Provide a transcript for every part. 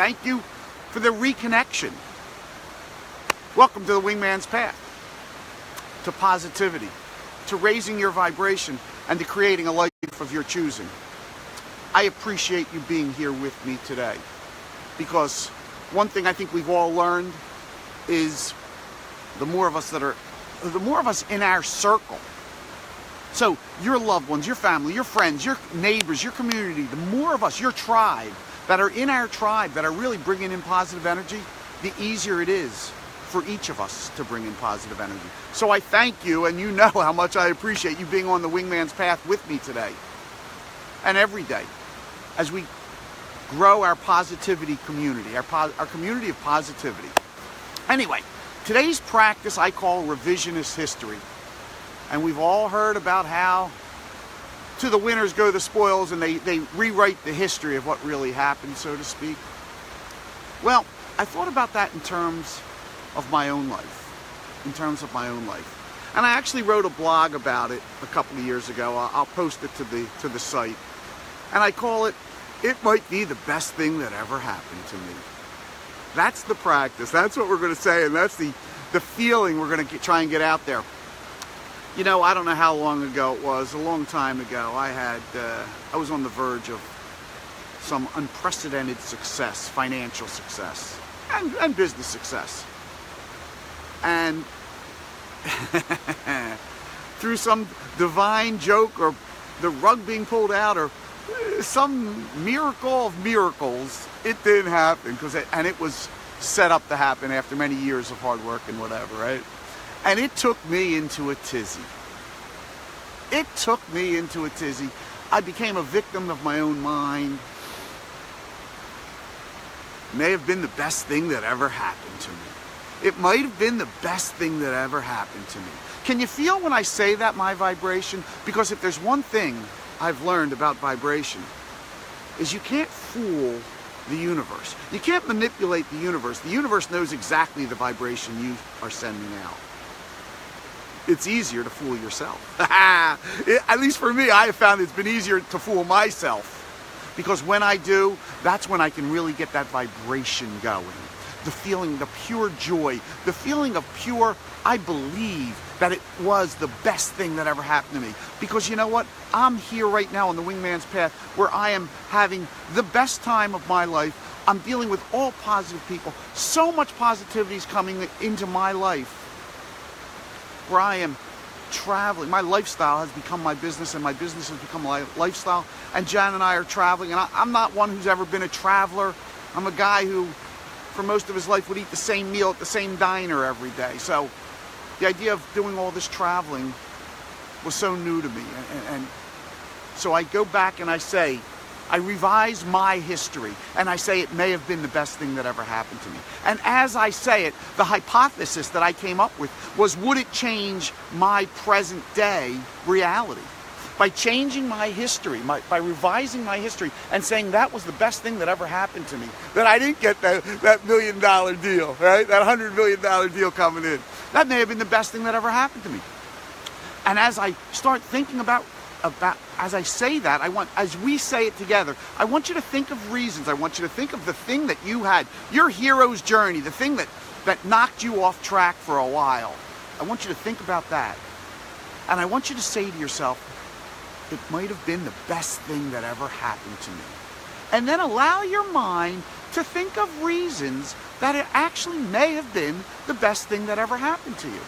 Thank you for the reconnection. Welcome to the Wingman's Path, to positivity, to raising your vibration, and to creating a life of your choosing. I appreciate you being here with me today, because one thing I think we've all learned is the more of us in our circle. So your loved ones, your family, your friends, your neighbors, your community, the more of us, your tribe, that are in our tribe, that are really bringing in positive energy, the easier it is for each of us to bring in positive energy. So I thank you, and you know how much I appreciate you being on the Wingman's Path with me today and every day as we grow our positivity community, our community of positivity. Anyway, today's practice I call revisionist history. And we've all heard about how to the winners go the spoils, and they rewrite the history of what really happened, so to speak. Well, I thought about that in terms of my own life. And I actually wrote a blog about it a couple of years ago. I'll post it to the site. And I call it, "It Might Be the Best Thing That Ever Happened to Me." That's the practice. That's what we're going to say, and that's the feeling we're going to try and get out there. You know, I don't know how long ago it was, a long time ago, I was on the verge of some unprecedented success, financial success, and business success. And through some divine joke, or the rug being pulled out, or some miracle of miracles, it didn't happen, and it was set up to happen after many years of hard work and whatever, right? And it took me into a tizzy. I became a victim of my own mind. May have been the best thing that ever happened to me. It might have been the best thing that ever happened to me. Can you feel when I say that, my vibration? Because if there's one thing I've learned about vibration, is you can't fool the universe. You can't manipulate the universe. The universe knows exactly the vibration you are sending out. It's easier to fool yourself. At least for me, I have found it's been easier to fool myself. Because when I do, that's when I can really get that vibration going. The feeling, the pure joy, the feeling of pure, I believe that it was the best thing that ever happened to me. Because you know what? I'm here right now on the Wingman's Path where I am having the best time of my life. I'm dealing with all positive people. So much positivity is coming into my life, where I am traveling. My lifestyle has become my business, and my business has become my lifestyle. And Jan and I are traveling, and I'm not one who's ever been a traveler. I'm a guy who, for most of his life, would eat the same meal at the same diner every day. So the idea of doing all this traveling was so new to me. And so I go back and I revise my history, and I say it may have been the best thing that ever happened to me. And as I say it, the hypothesis that I came up with was, would it change my present day reality? By changing my history, by revising my history and saying that was the best thing that ever happened to me, that I didn't get that $1 million deal, right? That $100 million deal coming in. That may have been the best thing that ever happened to me. And as I start thinking about as I say that, as we say it together, I want you to think of reasons. I want you to think of the thing that you had, your hero's journey, the thing that knocked you off track for a while. I want you to think about that. And I want you to say to yourself, it might have been the best thing that ever happened to me. And then allow your mind to think of reasons that it actually may have been the best thing that ever happened to you.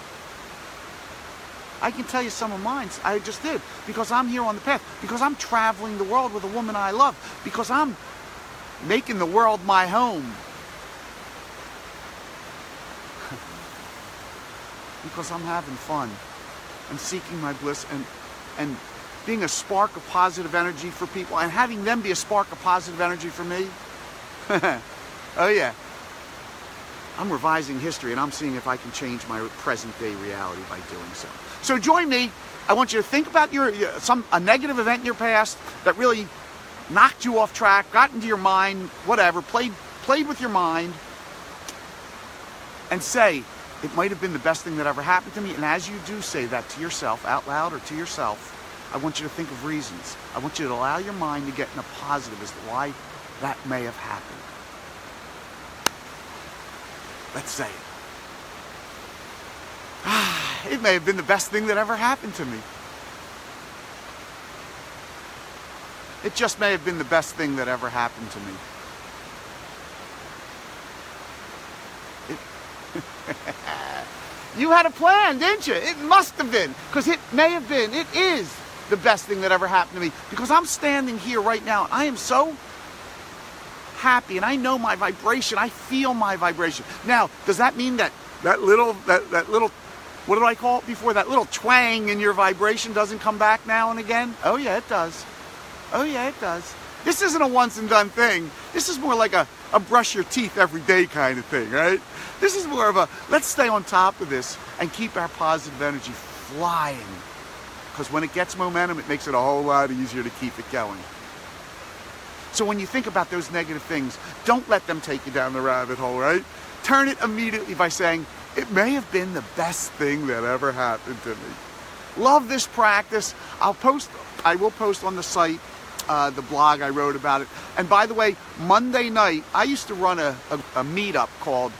I can tell you some of mine. I just did. Because I'm here on the path. Because I'm traveling the world with a woman I love. Because I'm making the world my home. Because I'm having fun. And seeking my bliss. And being a spark of positive energy for people. And having them be a spark of positive energy for me. Oh yeah. I'm revising history, and I'm seeing if I can change my present day reality by doing so. So join me. I want you to think about a negative event in your past that really knocked you off track, got into your mind, whatever, played with your mind, and say, it might have been the best thing that ever happened to me. And as you do say that to yourself, out loud or to yourself, I want you to think of reasons. I want you to allow your mind to get in a positive as to why that may have happened. Let's say it. It may have been the best thing that ever happened to me. It just may have been the best thing that ever happened to me. You had a plan, didn't you? It must have been, because it may have been, it is the best thing that ever happened to me, because I'm standing here right now. I am so happy, and I know my vibration. I feel my vibration. Now, does that mean that little, what did I call it before? That little twang in your vibration doesn't come back now and again? Oh yeah, it does. Oh yeah, it does. This isn't a once and done thing. This is more like a brush your teeth every day kind of thing, right? This is more of a, let's stay on top of this and keep our positive energy flying. Because when it gets momentum, it makes it a whole lot easier to keep it going. So when you think about those negative things, don't let them take you down the rabbit hole, right? Turn it immediately by saying, it may have been the best thing that ever happened to me. Love this practice. I will post on the site the blog I wrote about it. And by the way, Monday night, I used to run a meetup called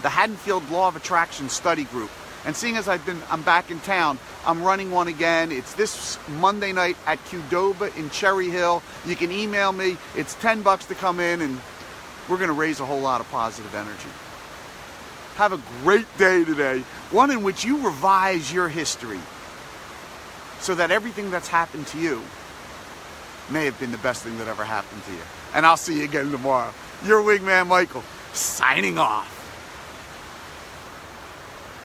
the Haddonfield Law of Attraction Study Group. And seeing as I'm back in town, I'm running one again. It's this Monday night at Qdoba in Cherry Hill. You can email me. It's $10 to come in, and we're going to raise a whole lot of positive energy. Have a great day today, one in which you revise your history so that everything that's happened to you may have been the best thing that ever happened to you. And I'll see you again tomorrow. Your wingman, Michael, signing off.